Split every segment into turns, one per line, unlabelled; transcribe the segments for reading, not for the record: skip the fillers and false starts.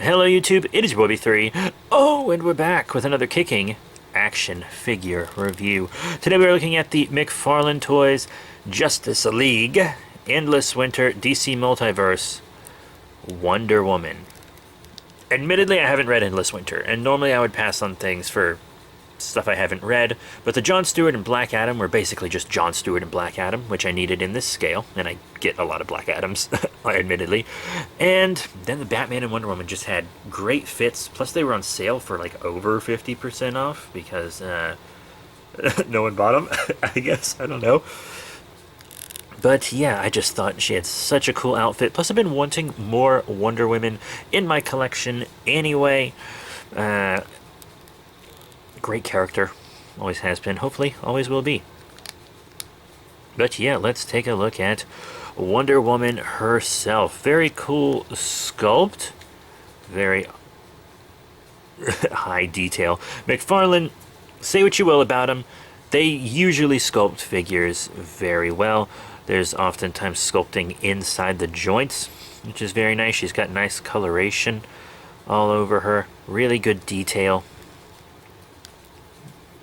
Hello YouTube, it is your boy B3. Oh, and we're back with another kicking action figure review. Today we're looking at the McFarlane Toys Justice League Endless Winter DC Multiverse Wonder Woman. Admittedly, I haven't read Endless Winter, and normally I would pass on things for stuff I haven't read, but the Jon Stewart and Black Adam were basically just Jon Stewart and Black Adam, which I needed in this scale, and I get a lot of Black Adams, admittedly. And then the Batman and Wonder Woman just had great fits, plus they were on sale for like over 50% off, because no one bought them, I guess, I don't know. But yeah, I just thought she had such a cool outfit, plus I've been wanting more Wonder Women in my collection anyway. Great character, always has been, hopefully always will be. But yeah, let's take a look at Wonder Woman herself. Very cool sculpt, very high detail. McFarlane, say what you will about him, they usually sculpt figures very well. There's oftentimes sculpting inside the joints, which is very nice. She's got nice coloration all over her, really good detail.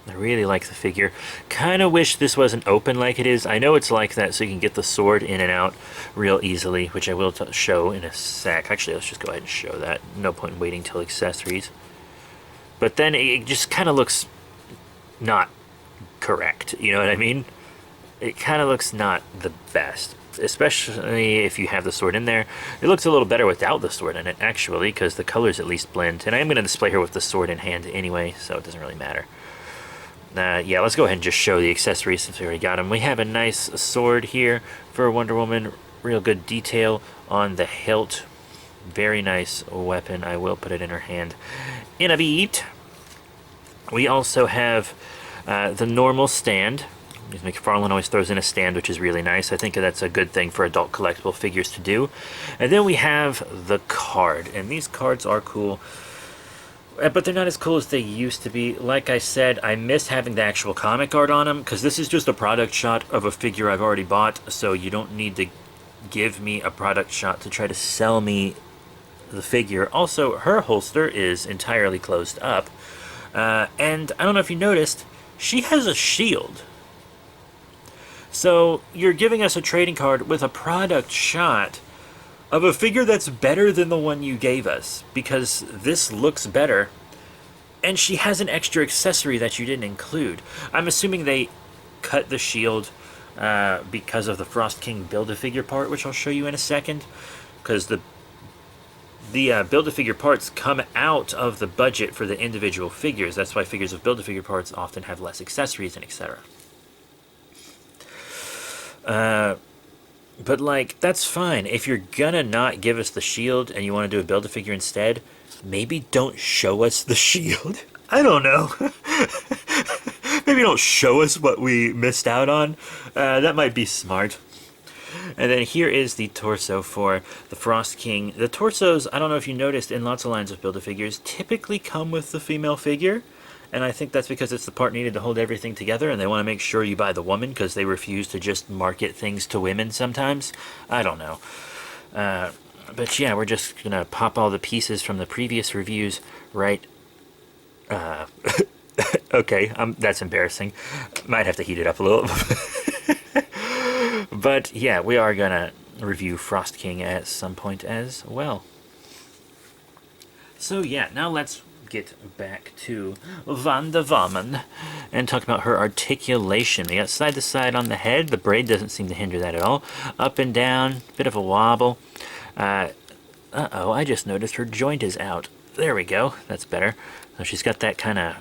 I really like the figure. Kind of wish this wasn't open like it is. I know it's like that so you can get the sword in and out real easily, which I will show in a sec. Actually, let's just go ahead and show that. No point in waiting till accessories. But then it just kind of looks not correct. You know what I mean? It kind of looks not the best, especially if you have the sword in there. It looks a little better without the sword in it, actually, because the colors at least blend. And I am going to display her with the sword in hand anyway, so it doesn't really matter. Yeah, let's go ahead and just show the accessories since we already got them. We have a nice sword here for Wonder Woman. Real good detail on the hilt. Very nice weapon. I will put it in her hand in a beat. We also have the normal stand. McFarlane always throws in a stand, which is really nice. I think that's a good thing for adult collectible figures to do. And then we have the card. And these cards are cool. But they're not as cool as they used to be. Like I said, I miss having the actual comic art on them, because this is just a product shot of a figure I've already bought, so you don't need to give me a product shot to try to sell me the figure. Also, her holster is entirely closed up. And I don't know if you noticed, she has a shield. So you're giving us a trading card with a product shot of a figure that's better than the one you gave us, because this looks better, and she has an extra accessory that you didn't include. I'm assuming they cut the shield because of the Frost King Build-A-Figure part, which I'll show you in a second, because the Build-A-Figure parts come out of the budget for the individual figures. That's why figures of Build-A-Figure parts often have less accessories and etc. But, like, that's fine. If you're gonna not give us the shield and you want to do a Build-A-Figure instead, maybe don't show us the shield. I don't know. Maybe don't show us what we missed out on. That might be smart. And then here is the torso for the Frost King. The torsos, I don't know if you noticed, in lots of lines of Build-A-Figures, typically come with the female figure. And I think that's because it's the part needed to hold everything together, and they want to make sure you buy the woman because they refuse to just market things to women sometimes. I don't know. But yeah, we're just going to pop all the pieces from the previous reviews right... okay, that's embarrassing. Might have to heat it up a little. But yeah, we are going to review Frost King at some point as well. So yeah, now let's get back to Wonder Woman and talk about her articulation. We got side to side on the head. The braid doesn't seem to hinder that at all. Up and down, bit of a wobble. Uh-oh, I just noticed her joint is out. There we go. That's better. So she's got that kind of...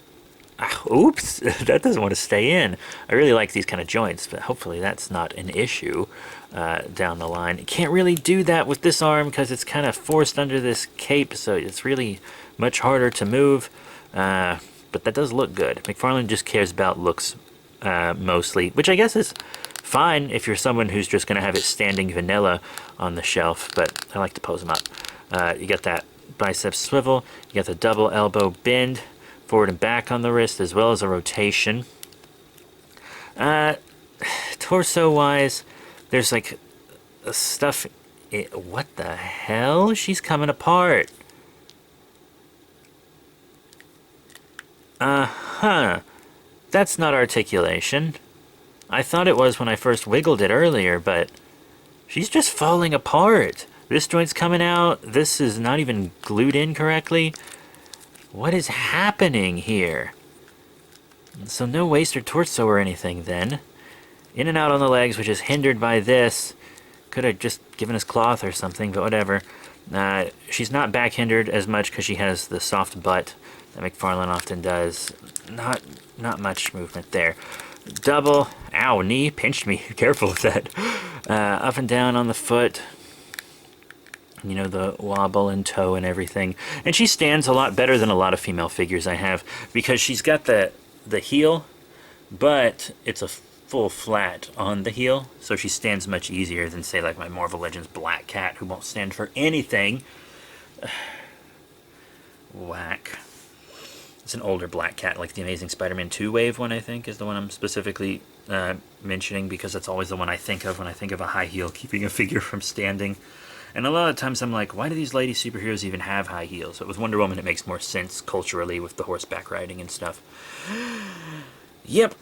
oops, that doesn't want to stay in. I really like these kind of joints, but hopefully that's not an issue down the line. You can't really do that with this arm because it's kind of forced under this cape, so it's really much harder to move, but that does look good. McFarlane just cares about looks mostly, which I guess is fine if you're someone who's just going to have it standing vanilla on the shelf, but I like to pose them up. You got that bicep swivel, you got the double elbow bend, forward and back on the wrist, as well as a rotation. Torso-wise, there's like stuff... what the hell? She's coming apart. Uh-huh. That's not articulation. I thought it was when I first wiggled it earlier, but she's just falling apart. This joint's coming out. This is not even glued in correctly. What is happening here? So no waist or torso or anything then. In and out on the legs, which is hindered by this. Could have just given us cloth or something, but whatever. She's not back hindered as much because she has the soft butt that McFarlane often does. Not much movement there. Double. Ow, knee pinched me. Careful with that. Up and down on the foot. You know, the wobble and toe and everything. And she stands a lot better than a lot of female figures I have because she's got the heel, but it's a full flat on the heel, so she stands much easier than, say, like my Marvel Legends Black Cat, who won't stand for anything. Whack. It's an older Black Cat, like the Amazing Spider-Man 2 wave one, I think, is the one I'm specifically mentioning, because that's always the one I think of when I think of a high heel keeping a figure from standing. And a lot of times I'm like, why do these lady superheroes even have high heels? But with Wonder Woman, it makes more sense culturally with the horseback riding and stuff. Yep.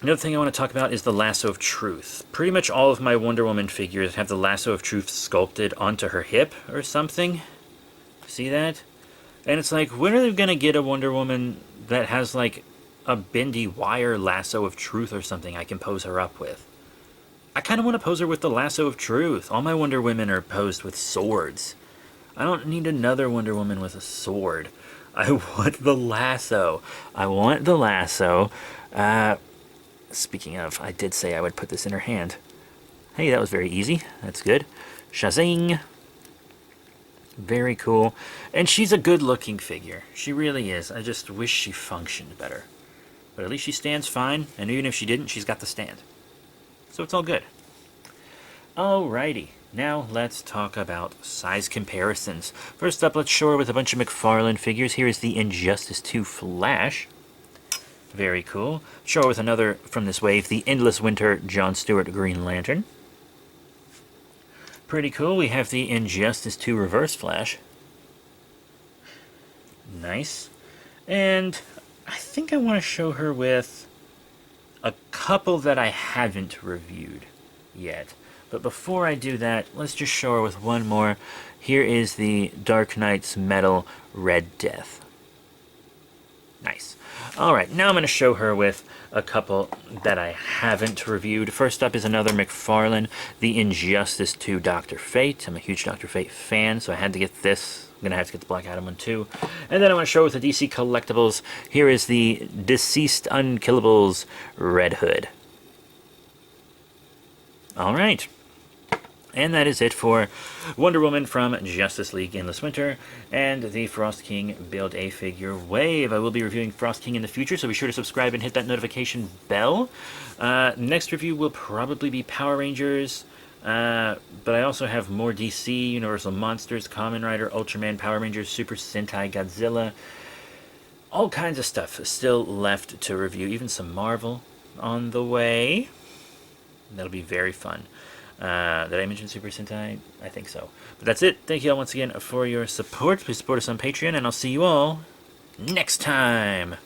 Another thing I want to talk about is the Lasso of Truth. Pretty much all of my Wonder Woman figures have the Lasso of Truth sculpted onto her hip or something. See that? And it's like, when are they going to get a Wonder Woman that has like a bendy wire Lasso of Truth or something I can pose her up with? I kind of want to pose her with the Lasso of Truth. All my Wonder Women are posed with swords. I don't need another Wonder Woman with a sword. I want the lasso. I want the lasso. Speaking of, I did say I would put this in her hand. Hey, that was very easy. That's good. Shazing. Very cool. And she's a good-looking figure. She really is. I just wish she functioned better. But at least she stands fine, and even if she didn't, she's got the stand. So it's all good. Alrighty, now let's talk about size comparisons. First up, let's show her with a bunch of McFarlane figures. Here is the Injustice 2 Flash. Very cool. Show her with another from this wave, the Endless Winter John Stewart Green Lantern. Pretty cool. We have the Injustice 2 Reverse Flash. Nice. And I think I want to show her with a couple that I haven't reviewed yet. But before I do that, let's just show her with one more. Here is the Dark Knight's Metal Red Death. Nice. Alright, now I'm going to show her with a couple that I haven't reviewed. First up is another McFarlane, the Injustice 2 Dr. Fate. I'm a huge Dr. Fate fan, so I had to get this. I'm going to have to get the Black Adam one too. And then I want to show with the DC Collectibles. Here is the Deceased Unkillables Red Hood. Alright. And that is it for Wonder Woman from Justice League Endless Winter and the Frost King Build-A-Figure Wave. I will be reviewing Frost King in the future, so be sure to subscribe and hit that notification bell. Next review will probably be Power Rangers, but I also have more DC, Universal Monsters, Kamen Rider, Ultraman, Power Rangers, Super Sentai, Godzilla. All kinds of stuff still left to review, even some Marvel on the way. That'll be very fun. Did I mention Super Sentai? I think so. But that's it. Thank you all once again for your support. Please support us on Patreon, and I'll see you all next time.